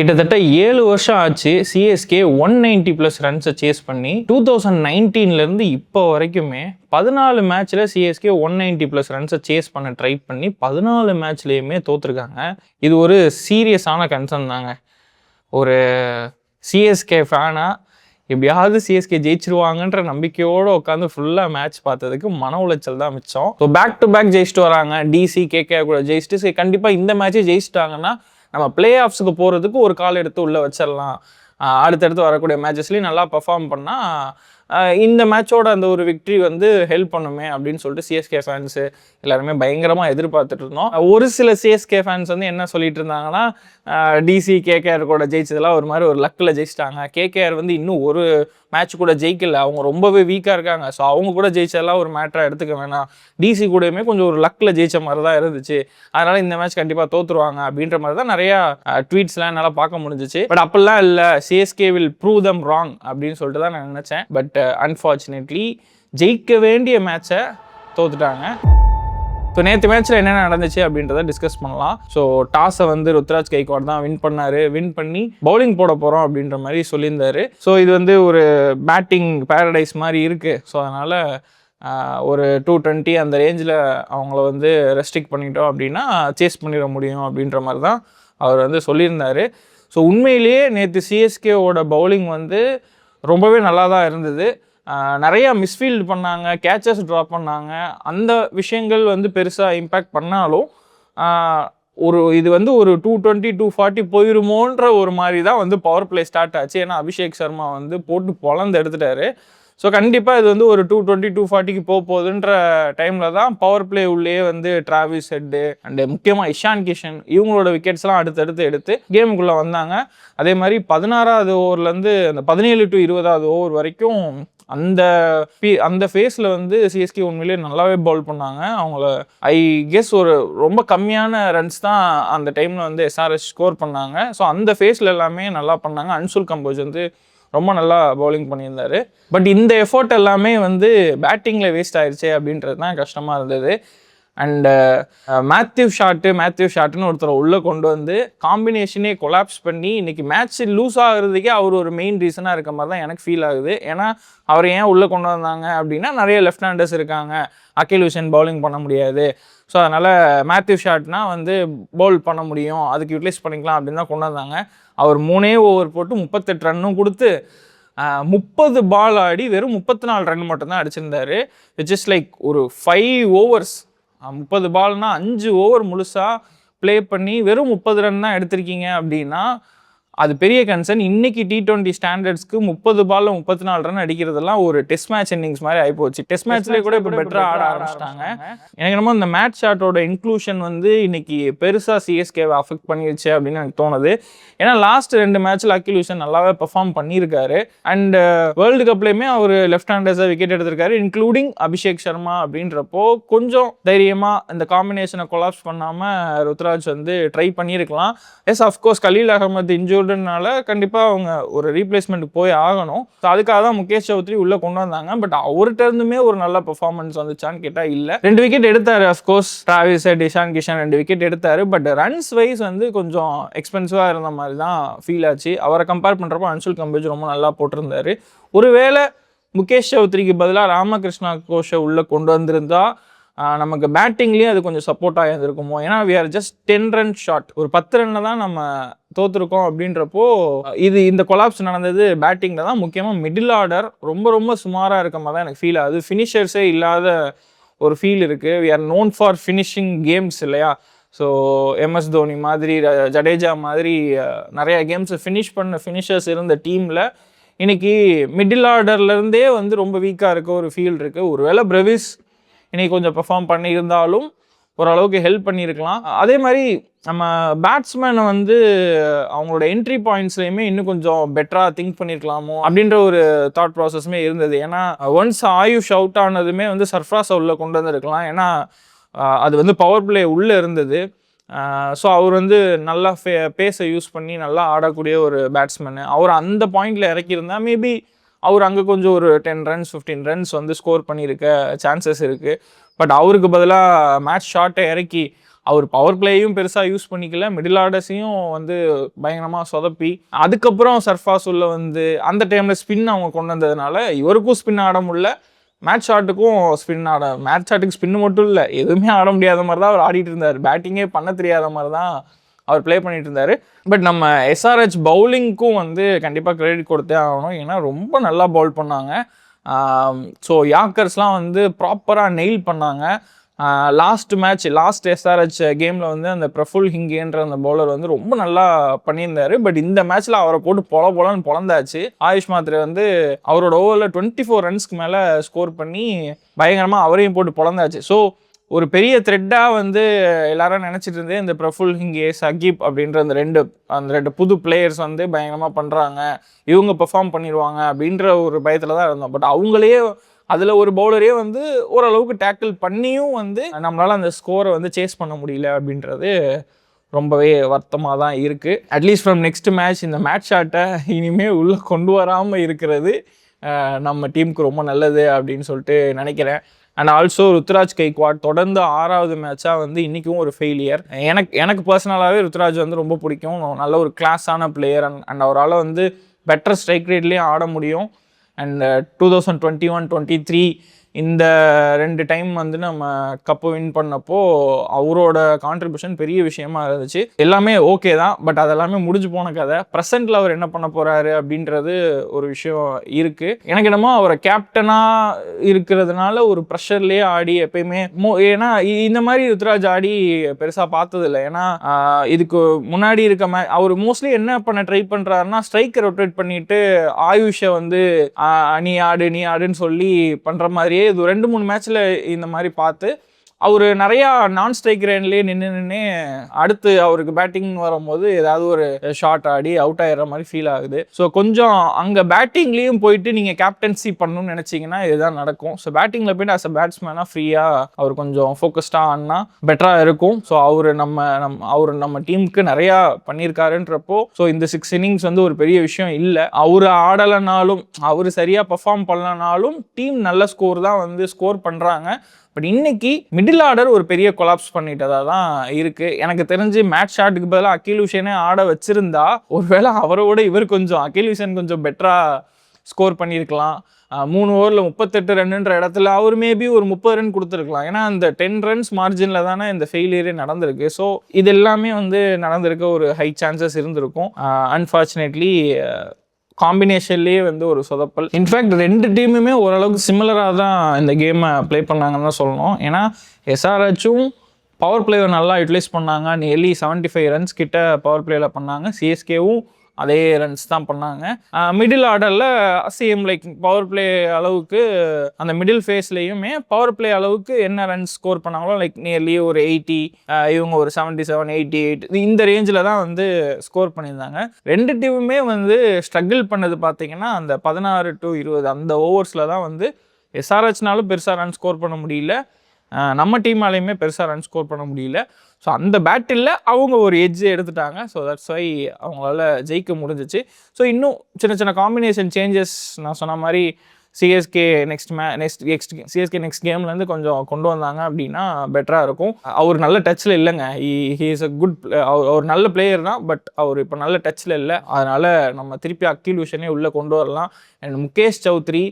கிட்டத்தட்ட 7 வருஷம் ஆச்சு சிஎஸ்கே 190+ ரன்ஸை சேஸ் பண்ணி 2019லேருந்து இப்போ வரைக்குமே 14 மேட்ச்சில் சிஎஸ்கே 190+ ரன்ஸை சேஸ் பண்ண ட்ரை பண்ணி 14 மேட்ச்லேயுமே தோற்றுருக்காங்க. இது ஒரு சீரியஸான கன்சர்ன் தாங்க. ஒரு சிஎஸ்கே ஃபேனாக எப்படியாவது சிஎஸ்கே ஜெயிச்சிருவாங்கன்ற நம்பிக்கையோடு உட்காந்து ஃபுல்லாக மேட்ச் பார்த்ததுக்கு மன உளைச்சல் தான் மிச்சம். ஸோ பேக் டு பேக் ஜெயிச்சிட்டு வராங்க. டிசி கேகே கூட ஜெயிச்சிட்டு கண்டிப்பாக இந்த மேட்சே ஜெயிச்சிட்டாங்கன்னா நம்ம பிளே ஆஃப்ஸுக்கு போகிறதுக்கு ஒரு கால் எடுத்து உள்ளே வச்சிடலாம். அடுத்தடுத்து வரக்கூடிய மேட்சஸ்லேயும் நல்லா பர்ஃபார்ம் பண்ணால் இந்த மேட்சோட அந்த ஒரு விக்ட்ரி வந்து ஹெல்ப் பண்ணுமே அப்படின்னு சொல்லிட்டு சிஎஸ்கே ஃபேன்ஸு எல்லாருமே பயங்கரமாக எதிர்பார்த்துட்டு இருந்தோம். ஒரு சில சிஎஸ்கே ஃபேன்ஸ் வந்து என்ன சொல்லிட்டு இருந்தாங்கன்னா, டிசி கேகேஆர் கூட ஜெயிச்சதெல்லாம் ஒரு மாதிரி ஒரு லக்கில் ஜெயிச்சிட்டாங்க. கேகேஆர் வந்து இன்னும் ஒரு மேட்ச் கூட ஜெயிக்கல, அவங்க ரொம்பவே வீக்காக இருக்காங்க. ஸோ அவங்க கூட ஜெயிச்சதெல்லாம் ஒரு மேட்டராக எடுத்துக்க வேணாம், டிசி கூடயுமே கொஞ்சம் ஒரு லக்கில் ஜெயிச்ச மாதிரி தான் இருந்துச்சு, அதனால் இந்த மேட்ச் கண்டிப்பாக தோற்றுருவாங்க அப்படின்ற மாதிரி தான் நிறையா ட்வீட்ஸ்லாம் என்னால் பார்க்க முடிஞ்சிச்சு. பட் அப்படிலாம் இல்லை, CSK will prove them wrong அப்படின்னு சொல்லிட்டு தான் நான் நினச்சேன். பட் அன்ஃபார்ச்சுனேட்லி ஜெயிக்க வேண்டிய மேட்சை தோத்துட்டாங்க. ஸோ நேற்று மேட்ச்சில் என்னென்ன நடந்துச்சு அப்படின்றத டிஸ்கஸ் பண்ணலாம். ஸோ டாஸை வந்து ருத்ராஜ் கைக்வாட் தான் வின் பண்ணார். வின் பண்ணி பவுலிங் போட போகிறோம் அப்படின்ற மாதிரி சொல்லியிருந்தார். ஸோ இது வந்து ஒரு பேட்டிங் பேரடைஸ் மாதிரி இருக்குது. ஸோ அதனால் ஒரு 220 அந்த ரேஞ்சில் அவங்கள வந்து ரெஸ்ட்ரிக்ட் பண்ணிட்டோம் அப்படின்னா சேஸ் பண்ணிட முடியும் அப்படின்ற மாதிரி தான் அவர் வந்து சொல்லியிருந்தார். ஸோ உண்மையிலேயே நேற்று சிஎஸ்கேவோட பவுலிங் வந்து ரொம்பவே நல்லா தான் இருந்தது. நிறையா மிஸ்ஃபீல்டு பண்ணாங்க, கேச்சஸ் ட்ராப் பண்ணாங்க. அந்த விஷயங்கள் வந்து பெருசாக இம்பேக்ட் பண்ணாலும் இது வந்து ஒரு 220 240 போயிருமோன்ற ஒரு மாதிரி தான் வந்து பவர் பிளே ஸ்டார்ட் ஆச்சு. ஏன்னா அபிஷேக் சர்மா வந்து போட்டு பொழந்து எடுத்துட்டாரு. ஸோ கண்டிப்பாக இது வந்து ஒரு 220 240க்கு போகுதுன்ற டைமில் தான் பவர் பிளே உள்ளே வந்து டிராவிஸ் ஹெட்டு அண்டு முக்கியமாக இஷான் கிஷன் இவங்களோட விக்கெட்ஸ்லாம் அடுத்தடுத்து எடுத்து கேமுக்குள்ளே வந்தாங்க. அதே மாதிரி 16வது ஓவர்லேருந்து அந்த 17 to 20வது ஓவர் வரைக்கும் அந்த ஃபேஸில் வந்து சிஎஸ்கே உண்மையிலே நல்லாவே பவுல் பண்ணாங்க. அவங்கள ஐ கெஸ் ஒரு ரொம்ப கம்மியான ரன்ஸ் தான் அந்த டைமில் வந்து எஸ்ஆர்எஸ் ஸ்கோர் பண்ணாங்க. ஸோ அந்த ஃபேஸில் எல்லாமே நல்லா பண்ணாங்க. அன்சுல் கம்போஜ் வந்து ரொம்ப நல்லா பவுலிங் பண்ணியிருந்தார். பட் இந்த எஃபோர்ட் எல்லாமே வந்து பேட்டிங்கில் வேஸ்ட் ஆயிடுச்சு அப்படின்றது தான் கஷ்டமாக இருந்தது. அண்டு மேத்யூ ஷாட்டுன்னு ஒருத்தரை உள்ளே கொண்டு வந்து காம்பினேஷனே கொலாப்ஸ் பண்ணி இன்றைக்கி மேட்ச் லூஸ் ஆகிறதுக்கே அவர் ஒரு மெயின் ரீசனாக இருக்க மாதிரி தான் எனக்கு ஃபீல் ஆகுது. ஏன்னா அவர் ஏன் உள்ளே கொண்டு வந்தாங்க அப்படின்னா நிறைய லெஃப்ட் ஹேண்டர்ஸ் இருக்காங்க, அகில் ஹுசைன் பவுலிங் பண்ண முடியாது. ஸோ அதனால் மேத்யூ ஷாட்னா வந்து பவுல் பண்ண முடியும், அதுக்கு யூட்டிலைஸ் பண்ணிக்கலாம் அப்படின்னு தான் கொண்டு வந்தாங்க. அவர் 3 ஓவர் போட்டு 38 ரன்னும் கொடுத்து 30 பால் ஆடி வெறும் 34 ரன் மட்டும்தான் அடிச்சிருந்தாரு. விச் இஸ் லைக் ஒரு 5 ஓவர்ஸ் 30 பால்னால் 5 ஓவர் முழுசாக ப்ளே பண்ணி வெறும் 30 ரன் தான் எடுத்திருக்கீங்க அப்படின்னா அது பெரிய கன்சர்ன். இன்றைக்கி T20 ஸ்டாண்டர்ட்ஸ்க்கு 30 பாலில் 34 ரன் அடிக்கிறதெல்லாம் ஒரு டெஸ்ட் மேட்ச் இன்னிங்ஸ் மாதிரி ஆகிப்போச்சு. டெஸ்ட் மேட்ச்லேயே கூட இப்போ பெட்டராக ஆட ஆரம்பிச்சிட்டாங்க. எனக்கு என்னமோ இந்த மேட்ச் ஷாட்டோட இன்க்ளூஷன் வந்து இன்றைக்கி பெருசாக சிஎஸ்கேவை அஃபெக்ட் பண்ணிடுச்சு அப்படின்னு எனக்கு தோணுது. ஏன்னா லாஸ்ட் 2 மேட்ச்சில் அகில் ஹுசைன் நல்லாவே பெர்ஃபார்ம் பண்ணியிருக்காரு. அண்ட் வேர்ல்டு கப்லேயுமே அவர் லெஃப்ட் ஹேண்டர்ஸாக விக்கெட் எடுத்திருக்காரு, இன்க்ளூடிங் அபிஷேக் சர்மா. அப்படின்றப்போ கொஞ்சம் தைரியமாக இந்த காம்பினேஷனை கொலாப்ஸ் பண்ணாமல் ருத்ராஜ் வந்து ட்ரை பண்ணியிருக்கலாம். எஸ் அஃப்கோர்ஸ் கலீல் அகமது இன்ஜூர்டுனால கண்டிப்பாக அவங்க ஒரு ரீப்ளேஸ்மெண்ட்டுக்கு போய் ஆகணும். ஸோ அதுக்காக தான் முகேஷ் சௌத்ரி உள்ளே கொண்டு வந்தாங்க. பட் அவர்கிட்ட இருந்துமே ஒரு நல்ல பெர்ஃபார்மன்ஸ் வந்துச்சான்னு கேட்டால் இல்லை. 2 விக்கெட் எடுத்தார். Of course Travis Head, Ishan Kishan 2 wicket எடுத்தார். பட் ரன்ஸ் வைஸ் வந்து கொஞ்சம் எக்ஸ்பென்சிவாக இருந்த மாதிரி தான் ஃபீல் ஆச்சு. அவரை கம்பேர் பண்ணுறப்போ அன்சுல் கம்போஜ் ரொம்ப நல்லா போட்டிருந்தாரு. ஒருவேளை முகேஷ் சௌத்ரிக்கு பதிலாக ராமகிருஷ்ணா கோஷை உள்ளே கொண்டு வந்திருந்தா நமக்கு பேட்டிங்லேயும் அது கொஞ்சம் சப்போர்ட்டாக இருந்திருக்குமோ. ஏன்னா we are just 10 run short, ஒரு 10 ரன்னில் தான் நம்ம தோற்றுருக்கோம். அப்படின்றப்போ இந்த கொலாப்ஸ் நடந்தது பேட்டிங்கில் தான். முக்கியமாக மிடில் ஆர்டர் ரொம்ப சுமாராக இருக்க மாதிரி தான் எனக்கு ஃபீல் ஆகுது. ஃபினிஷர்ஸே இல்லாத ஒரு ஃபீல் இருக்குது. We are known for finishing games இல்லையா. ஸோ எம்எஸ் தோனி மாதிரி, ஜடேஜா மாதிரி நிறையா கேம்ஸை ஃபினிஷர்ஸ் இருந்த டீமில் இன்றைக்கி மிடில் ஆர்டர்லேருந்தே வந்து ரொம்ப வீக்காக இருக்க ஒரு ஃபீல் இருக்குது. ஒருவேளை பிரவிஸ் இன்றைக்கி கொஞ்சம் பெர்ஃபார்ம் பண்ணியிருந்தாலும் ஓரளவுக்கு ஹெல்ப் பண்ணியிருக்கலாம். அதே மாதிரி நம்ம பேட்ஸ்மேனை வந்து அவங்களோட என்ட்ரி பாயிண்ட்ஸ்லையுமே இன்னும் கொஞ்சம் பெட்டராக திங்க் பண்ணியிருக்கலாமோ அப்படின்ற ஒரு தாட் ப்ராசஸுமே இருந்தது. ஏன்னா ஒன்ஸ் ஆயுஷ் அவுட் ஆனதுமே வந்து சர்ஃப்ராஸை உள்ளே கொண்டு வந்துருக்கலாம். ஏன்னா அது வந்து பவர் பிளே உள்ளே இருந்தது. ஸோ அவர் வந்து நல்லா பேஸை யூஸ் பண்ணி நல்லா ஆடக்கூடிய ஒரு பேட்ஸ்மேனு. அவர் அந்த பாயிண்டில் இறக்கியிருந்தால் மேபி அவர் அங்கே கொஞ்சம் ஒரு 10 ரன்ஸ் 15 ரன்ஸ் வந்து ஸ்கோர் பண்ணியிருக்க சான்சஸ் இருக்குது. பட் அவருக்கு பதிலாக மேட்ச் ஷாட்டை இறக்கி அவர் பவர் பிளேயும் பெருசாக யூஸ் பண்ணிக்கல, மிடில் ஆர்டர்ஸையும் வந்து பயங்கரமாக சொதப்பி, அதுக்கப்புறம் சர்ஃபாஸ் உள்ள வந்து அந்த டைமில் ஸ்பின் அவங்க கொண்டு வந்ததுனால இவருக்கும் ஸ்பின் ஆட முடியல, மேட்ச் ஷாட்டுக்கும் ஸ்பின் மேட்ச் ஷாட்டுக்கு ஸ்பின் மட்டும் இல்லை, எதுவுமே ஆட முடியாத மாதிரி தான் அவர் ஆடிட்டு இருந்தார். பேட்டிங்கே பண்ண தெரியாத மாதிரி தான் அவர் ப்ளே பண்ணிட்டு இருந்தார். பட் நம்ம எஸ்ஆர்ஹெச் பவுலிங்க்கும் வந்து கண்டிப்பாக கிரெடிட் கொடுத்தே ஆகணும். ஏன்னா ரொம்ப நல்லா பவுல் பண்ணாங்க. ஸோ யாக்கர்ஸ்லாம் வந்து ப்ராப்பராக நெயில் பண்ணாங்க. லாஸ்ட் எஸ்ஆர்ஹெச் கேமில் வந்து அந்த பிரஃபுல் ஹிங்கேன்ற அந்த பவுலர் வந்து ரொம்ப நல்லா பண்ணியிருந்தாரு. பட் இந்த மேட்ச்சில் அவரை போட்டு பொலன்னு பொழந்தாச்சு. ஆயுஷ் மாத்ரே வந்து அவரோட ஓவரில் 24 ரன்ஸ்க்கு மேலே ஸ்கோர் பண்ணி பயங்கரமாக அவரையும் போட்டு பொழந்தாச்சு. ஸோ ஒரு பெரிய த்ரெட்டாக வந்து எல்லாரும் நினச்சிட்டு இருந்தே இந்த பிரஃபுல் ஹிங்கே, சகிப் அப்படின்ற அந்த ரெண்டு புது பிளேயர்ஸ் வந்து பயங்கரமாக பண்ணுறாங்க, இவங்க பெர்ஃபார்ம் பண்ணிடுவாங்க அப்படின்ற ஒரு பயத்தில் தான் இருந்தோம். பட் அவங்களே அதில் ஒரு பவுலரே வந்து ஓரளவுக்கு டேக்கிள் பண்ணியும் வந்து நம்மளால் அந்த ஸ்கோரை வந்து சேஸ் பண்ண முடியல அப்படின்றது ரொம்பவே வருத்தமாக தான் இருக்குது. அட்லீஸ்ட் ஃப்ரம் நெக்ஸ்ட் மேட்ச் இந்த மேட்ச் ஷாட்டை இனிமேல் உள்ளே கொண்டு வராமல் இருக்கிறது நம்ம டீமுக்கு ரொம்ப நல்லது அப்படின்னு சொல்லிட்டு நினைக்கிறேன். அண்ட் ஆல்சோ ருத்ராஜ் கைக்வாட் தொடர்ந்து 6வது மேட்சாக வந்து இன்றைக்கும் ஒரு ஃபெயிலியர். எனக்கு பர்சனலாகவே ருத்ராஜ் வந்து ரொம்ப பிடிக்கும். நல்ல ஒரு கிளாஸான பிளேயர். அண்ட் அவரால் வந்து பெட்டர் ஸ்ட்ரைக் ரேட்லேயும் ஆட முடியும். அண்ட் 2021-23 இந்த 2 டைம் வந்து நம்ம கப்பு வின் பண்ணப்போ அவரோட கான்ட்ரிபியூஷன் பெரிய விஷயமா இருந்துச்சு. எல்லாமே ஓகே தான், பட் அதெல்லாமே முடிஞ்சு போன கதை. ப்ரெசென்ட்டில் அவர் என்ன பண்ண போகிறாரு அப்படின்றது ஒரு விஷயம் இருக்குது. எனக்கு என்னமோ அவரை கேப்டனாக இருக்கிறதுனால ஒரு ப்ரெஷர்லேயே ஆடி எப்பயுமே ஏன்னா இந்த மாதிரி ருத்ராஜ் ஆடி பெருசாக பார்த்ததில்லை. ஏன்னா இதுக்கு முன்னாடி இருக்க அவர் மோஸ்ட்லி என்ன பண்ண ட்ரை பண்ணுறாருன்னா ஸ்ட்ரைக்கை ரொட்டேட் பண்ணிட்டு ஆயுஷை வந்து நீ ஆடுன்னு சொல்லி பண்ணுற மாதிரியே இது 2-3 மேட்ச்சில் இந்த மாதிரி பார்த்து அவர் நிறையா நான் ஸ்ட்ரைக் ரேன்லேயே நின்று அடுத்து அவருக்கு பேட்டிங் வரும்போது ஏதாவது ஒரு ஷாட் ஆடி அவுட் ஆகிடுற மாதிரி ஃபீல் ஆகுது. ஸோ கொஞ்சம் அங்கே பேட்டிங்லேயும் போயிட்டு நீங்கள் கேப்டன்சி பண்ணணும்னு நினச்சிங்கன்னா இதுதான் நடக்கும். ஸோ பேட்டிங்கில் போய்ட்டு அஸ் அ பேட்ஸ்மேனாக ஃப்ரீயாக அவர் கொஞ்சம் ஃபோக்கஸ்டாக ஆடினா பெட்டராக இருக்கும். ஸோ அவர் நம்ம டீமுக்கு நிறையா பண்ணியிருக்காருன்றப்போ ஸோ இந்த 6 இன்னிங்ஸ் வந்து ஒரு பெரிய விஷயம் இல்லை. அவர் ஆடலைனாலும் அவர் சரியாக பர்ஃபார்ம் பண்ணலனாலும் டீம் நல்ல ஸ்கோர் தான் வந்து ஸ்கோர் பண்ணுறாங்க. பட் இன்னைக்கு மிடில் ஆர்டர் ஒரு பெரிய கொலாப்ஸ் பண்ணிட்டதா தான் இருக்குது. எனக்கு தெரிஞ்சு மேட்ச் ஷாட்டுக்கு பதிலாக அகில் ஹுசேனே ஆட வச்சிருந்தா ஒருவேளை அவரோட அகில் ஹுசேன் கொஞ்சம் பெட்டராக ஸ்கோர் பண்ணியிருக்கலாம். 3 ஓவரில் 38 ரன்னுன்ற இடத்துல அவர் மேபி ஒரு 30 ரன் கொடுத்துருக்கலாம். ஏன்னா அந்த 10 ரன்ஸ் மார்ஜினில் தானே இந்த ஃபெயிலியரே நடந்திருக்கு. ஸோ இது எல்லாமே வந்து நடந்திருக்க ஒரு ஹை சான்சஸ் இருந்திருக்கும். அன்ஃபார்ச்சுனேட்லி காம்பினேஷன்லேயே வந்து ஒரு சொதப்பல். இன்ஃபேக்ட் 2 டீமுமே ஓரளவுக்கு சிமிலராக தான் இந்த கேமை ப்ளே பண்ணாங்கன்னு தான் சொல்லணும். ஏன்னா எஸ்ஆர்ஹெச்சும் பவர் பிளேவை நல்லா யூட்டிலைஸ் பண்ணாங்க. நியர்லி 75 ரன்ஸ் கிட்ட பவர் பிளேயில் பண்ணாங்க. சிஎஸ்கேவும் அதே ரன்ஸ் தான் பண்ணாங்க. மிடில் ஆர்டரில் சேம் லைக் பவர் பிளே அளவுக்கு அந்த மிடில் ஃபேஸ்லேயுமே பவர் பிளே அளவுக்கு என்ன ரன்ஸ் ஸ்கோர் பண்ணாங்களோ லைக் நியர்லி ஒரு 80, இவங்க ஒரு 77, 88 இந்த ரேஞ்சில் தான் வந்து ஸ்கோர் பண்ணியிருந்தாங்க. 2 டீமுமே வந்து ஸ்ட்ரகிள் பண்ணது பார்த்தீங்கன்னா அந்த 16 to 20 அந்த ஓவர்ஸில் தான் வந்து எஸ்ஆர்ஹெச்னாலும் பெருசாக ரன் ஸ்கோர் பண்ண முடியல, நம்ம டீமாலையுமே பெருசாக ரன் ஸ்கோர் பண்ண முடியல. ஸோ அந்த பேட்டில் அவங்க ஒரு எட்ஜ் எடுத்துட்டாங்க. ஸோ தட்ஸ் வை அவங்களால ஜெயிக்க முடிஞ்சிச்சு. ஸோ இன்னும் சின்ன சின்ன காம்பினேஷன் சேஞ்சஸ் நான் சொன்ன மாதிரி சிஎஸ்கே நெக்ஸ்ட் கேம்லேருந்து கொஞ்சம் கொண்டு வந்தாங்க அப்படின்னா பெட்டராக இருக்கும். அவர் நல்ல டச்சில் இல்லைங்க. ஹி இஸ் அ குட், அவர் நல்ல பிளேயர் தான், பட் அவர் இப்போ நல்ல டச்சில் இல்லை. அதனால் நம்ம திருப்பி அகில் ஹுசேனே உள்ளே கொண்டு வரலாம். அண்ட் முகேஷ் சௌத்ரி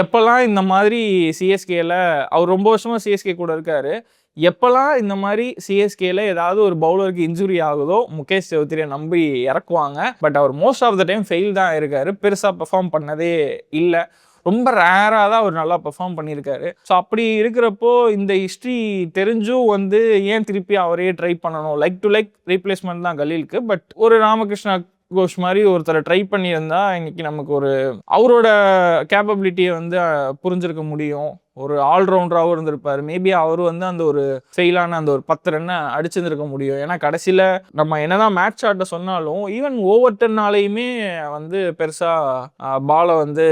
எப்போல்லாம் இந்த மாதிரி சிஎஸ்கேல அவர் ரொம்ப வருஷமாக சிஎஸ்கே கூட இருக்கார், எப்போல்லாம் இந்த மாதிரி சிஎஸ்கேல ஏதாவது ஒரு பவுலருக்கு இன்ஜுரி ஆகுதோ முகேஷ் சௌத்ரியை நம்பி இறக்குவாங்க. பட் அவர் most of the time fail தான் இருக்கார். பெருசாக பெர்ஃபார்ம் பண்ணதே இல்லை. ரொம்ப ரேராக தான் அவர் நல்லா பெர்ஃபார்ம் பண்ணியிருக்காரு. ஸோ அப்படி இருக்கிறப்போ இந்த ஹிஸ்ட்ரி தெரிஞ்சும் வந்து ஏன் திருப்பி அவரே ட்ரை பண்ணணும்? லைக் டு லைக் ரீப்ளேஸ்மெண்ட் தான் கலீலுக்கு. பட் ஒரு ராமகிருஷ்ணா கோஷ் மாதிரி ஒருத்தரை ட்ரை பண்ணியிருந்தா இன்னைக்கு நமக்கு ஒரு அவரோட கேப்பபிலிட்டியை வந்து புரிஞ்சிருக்க முடியும். ஒரு ஆல்ரவுண்டராகவும் இருந்திருப்பார். மேபி அவர் வந்து அந்த ஒரு ஃபெயிலான அந்த ஒரு 10 ரன்னை அடிச்சிருந்திருக்க முடியும். ஏன்னா கடைசியில் நம்ம என்னதான் மேட்ச் ஆட்ட சொன்னாலும் ஈவன் ஓவர் 10நாலையுமே வந்து பெருசாக பாலை வந்து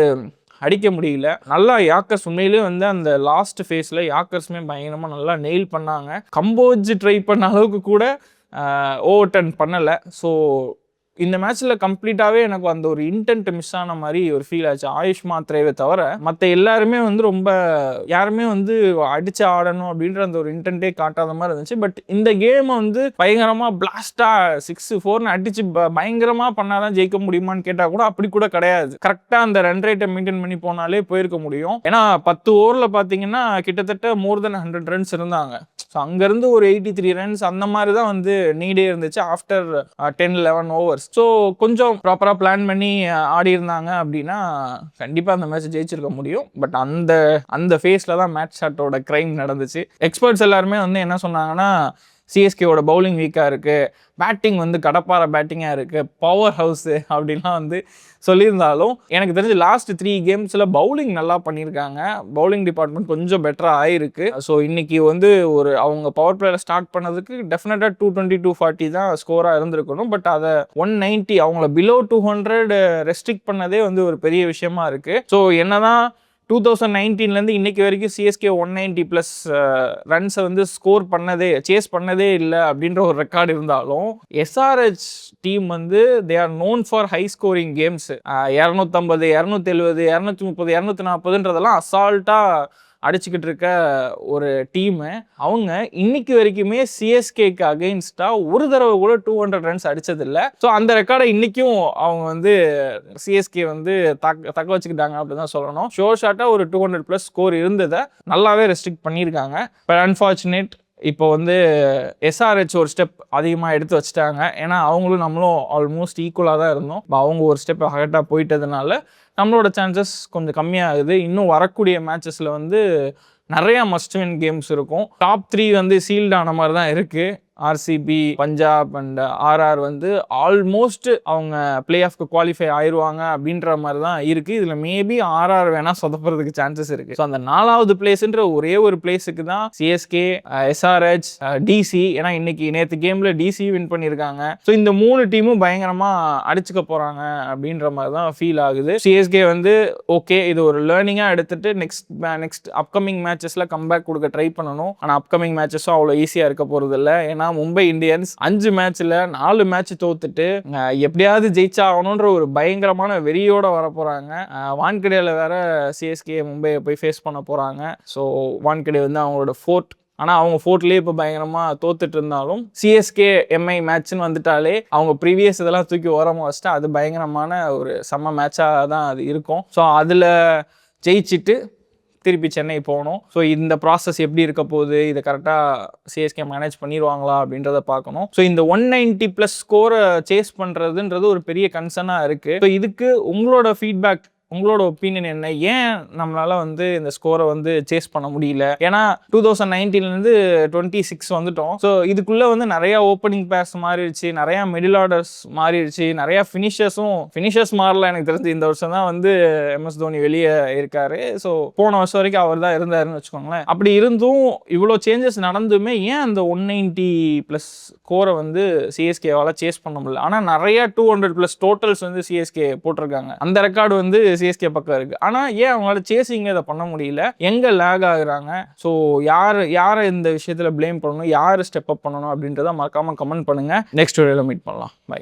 அடிக்க முடியல. நல்லா யாக்கர்ஸ் உண்மையிலே வந்து அந்த லாஸ்ட் ஃபேஸில் யாக்கர்ஸுமே பயங்கரமாக நல்லா நெயில் பண்ணாங்க. கம்போஜ் ட்ரை பண்ண அளவுக்கு கூட ஓவர் 10 பண்ணலை. ஸோ இந்த மேட்ச்ல கம்ப்ளீட்டாவே எனக்கு அந்த ஒரு இன்டென்ட் மிஸ் ஆன மாதிரி ஒரு ஃபீல் ஆச்சு. ஆயுஷ் மாத்ரேவை தவிர மற்ற எல்லாருமே வந்து ரொம்ப யாருமே வந்து அடிச்சு ஆடணும் அப்படின்ற அந்த ஒரு இன்டென்ட்டே காட்டாத மாதிரி இருந்துச்சு. பட் இந்த கேம் வந்து பயங்கரமா பிளாஸ்டா 6-4 அடிச்சு பயங்கரமா பண்ணாதான் ஜெயிக்க முடியுமான்னு கேட்டா கூட அப்படி கூட கிடையாது. கரெக்டா அந்த ரன் ரேட்டை மெயின்டைன் பண்ணி போனாலே போயிருக்க முடியும். ஏன்னா 10 ஓவர்ல பாத்தீங்கன்னா கிட்டத்தட்ட மோர் தென் 100 ரன்ஸ் இருந்தாங்க. ஸோ அங்கேருந்து ஒரு 83 ரன்ஸ் அந்த மாதிரி தான் வந்து நீடே இருந்துச்சு ஆஃப்டர் 10-11 ஓவர்ஸ். ஸோ கொஞ்சம் ப்ராப்பராக பிளான் பண்ணி ஆடி இருந்தாங்க அப்படின்னா கண்டிப்பாக அந்த மேட்ச் ஜெயிச்சிருக்க முடியும். பட் அந்த ஃபேஸில் தான் மேட்ச் ஷாட்டோட கிரைம் நடந்துச்சு. எக்ஸ்பர்ட்ஸ் எல்லாருமே வந்து என்ன சொன்னாங்கன்னா சிஎஸ்கேவோட பவுலிங் வீக்காக இருக்குது, பேட்டிங் வந்து கடப்பார பேட்டிங்காக இருக்குது, பவர் ஹவுஸு அப்படின்லாம் வந்து சொல்லியிருந்தாலும் எனக்கு தெரிஞ்சு லாஸ்ட் 3 கேம்ஸில் பவுலிங் நல்லா பண்ணியிருக்காங்க. பவுலிங் டிபார்ட்மெண்ட் கொஞ்சம் பெட்டராக ஆயிருக்கு. ஸோ இன்னைக்கு வந்து ஒரு அவங்க பவர் பிளேயில் ஸ்டார்ட் பண்ணதுக்கு டெஃபினட்டாக 220-240 தான் ஸ்கோராக இருந்திருக்கணும். பட் அதை 190 அவங்கள பிலோ 200 ரெஸ்ட்ரிக்ட் பண்ணதே வந்து ஒரு பெரிய விஷயமா இருக்குது. ஸோ என்னதான் 2019 இன்னைக்கு வரைக்கும் சிஎஸ்கே 190+ ரன்ஸை வந்து சேஸ் பண்ணதே இல்லை அப்படின்ற ஒரு ரெக்கார்டு இருந்தாலும் எஸ்ஆர்ஹெச் டீம் வந்து they are known for high scoring games. 250, 270, 230, 240ன்றதெல்லாம் அசால்ட்டா அடிச்சுக்கிட்டு இருக்க ஒரு டீமு. அவங்க இன்னைக்கு வரைக்குமே சிஎஸ்கேக்கு அகெயின்ஸ்டா ஒரு தடவை கூட 200 ரன்ஸ் அடிச்சதில்லை. ஸோ அந்த ரெக்கார்டை இன்னைக்கும் அவங்க வந்து சிஎஸ்கே வந்து தக்க வச்சுக்கிட்டாங்க அப்படின்னு தான் சொல்லணும். ஷோர் ஷாட்டாக ஒரு 200+ ஸ்கோர் இருந்ததை நல்லாவே ரெஸ்ட்ரிக்ட் பண்ணியிருக்காங்க. பட் அன்ஃபார்ச்சுனேட் இப்போ வந்து எஸ்ஆர்ஹெச் ஒரு ஸ்டெப் அதிகமாக எடுத்து வச்சுட்டாங்க. ஏன்னா அவங்களும் நம்மளும் ஆல்மோஸ்ட் ஈக்குவலாக தான் இருந்தோம். இப்போ அவங்க ஒரு ஸ்டெப் அகட்டாக போயிட்டதுனால நம்மளோட சான்சஸ் கொஞ்சம் கம்மியாகுது. இன்னும் வரக்கூடிய மேட்சஸில் வந்து நிறையா மஸ்ட் வின் கேம்ஸ் இருக்கும். டாப் 3 வந்து சீல்ட் ஆன மாதிரி தான் இருக்குது. ஆர்சிபி, பஞ்சாப் அண்ட் ஆர்ஆர் வந்து ஆல்மோஸ்ட் அவங்க பிளே ஆஃப்க்கு குவாலிஃபை ஆயிடுவாங்க அப்படின்ற மாதிரி தான் இருக்குது. இதில் மேபி ஆர்ஆர் வேணால் சொதப்புறதுக்கு சான்சஸ் இருக்குது. ஸோ அந்த 4வது பிளேஸ்ன்ற ஒரே ஒரு பிளேஸுக்கு தான் சிஎஸ்கே, எஸ்ஆர்ஹெச், டிசி. ஏன்னா நேற்று கேமில் டிசி வின் பண்ணியிருக்காங்க. ஸோ இந்த 3 டீமும் பயங்கரமாக அடிச்சுக்க போகிறாங்க அப்படின்ற மாதிரி தான் ஃபீல் ஆகுது. சிஎஸ்கே வந்து ஓகே இது ஒரு லேர்னிங்காக எடுத்துகிட்டு நெக்ஸ்ட் அப்கமிங் மேட்சஸில் கம்பேக் கொடுக்க ட்ரை பண்ணணும். ஆனால் அப்கமிங் மேட்சஸும் அவ்வளோ ஈஸியாக இருக்க போகிறது இல்லை. ஏன்னா மும்பை இந்தியன்ஸ் 5 மேட்ச்ல 4 மேட்ச் தோத்துட்டு எப்படியாவது ஜெயிச்சா ஆகணுன்ற ஒரு பயங்கரமான வெறியோட வர போறாங்க. வான்கடேல வேற சிஎஸ்கே மும்பையை போய் ஃபேஸ் பண்ண போறாங்க. ஸோ வான்கடே வந்து அவங்களோட ஃபோர்த். ஆனால் அவங்க ஃபோர்ட்லேயே இப்போ பயங்கரமாக தோத்துட்டு இருந்தாலும் சிஎஸ்கே எம்ஐ மேட்ச்னு வந்துட்டாலே அவங்க ப்ரீவியஸ் இதெல்லாம் தூக்கி ஓரமாக வச்சுட்டு அது பயங்கரமான ஒரு செம்ம மேட்சாக தான் அது இருக்கும். ஸோ அதில் ஜெயிச்சுட்டு திருப்பி சென்னை போகணும். ஸோ இந்த ப்ராசஸ் எப்படி இருக்க போகுது, இதை கரெக்டாக சிஎஸ்கே மேனேஜ் பண்ணிடுவாங்களா அப்படின்றத பார்க்கணும். ஸோ இந்த 190+ ஸ்கோரை சேஸ் பண்ணுறதுன்றது ஒரு பெரிய கன்சர்னாக இருக்குது. ஸோ இதுக்கு உங்களோட ஃபீட்பேக், உங்களோட ஒப்பீனியன் என்ன? ஏன் நம்மளால வந்து இந்த ஸ்கோரை வந்து சேஸ் பண்ண முடியல? ஏன்னா 2019 26 வந்துட்டோம். ஸோ இதுக்குள்ள வந்து நிறைய ஓப்பனிங் பேர்ஸ் மாறிடுச்சு, நிறைய மிடில் ஆர்டர்ஸ் மாறிடுச்சு, நிறைய ஃபினிஷர்ஸ் மாறல. எனக்கு தெரிஞ்சு இந்த வருஷம் தான் வந்து எம்எஸ் தோனி வெளியே இருக்காரு. ஸோ போன வருஷம் வரைக்கும் அவர் தான் இருந்தாருன்னு வச்சுக்கோங்களேன். அப்படி இருந்தும் இவ்வளோ சேஞ்சஸ் நடந்துமே ஏன் அந்த 190+ ஸ்கோரை வந்து சிஎஸ்கேவால் சேஸ் பண்ண முடியல? ஆனால் நிறைய 200+ டோட்டல்ஸ் வந்து சிஎஸ்கே போட்டிருக்காங்க. அந்த ரெக்கார்டு வந்து சிஎஸ்கே பக்கம் இருக்கு. ஆனா ஏன் அவங்களால சேசிங் இதை பண்ண முடியல? எங்க லேக் ஆகுறாங்க? ஸோ யாரை இந்த விஷயத்துல பிளேம் பண்ணணும், யாரு ஸ்டெப் அப் பண்ணணும் அப்படின்றத மறக்காம கமெண்ட் பண்ணுங்க. நெக்ஸ்ட் வீடியோல மீட் பண்ணலாம். பை.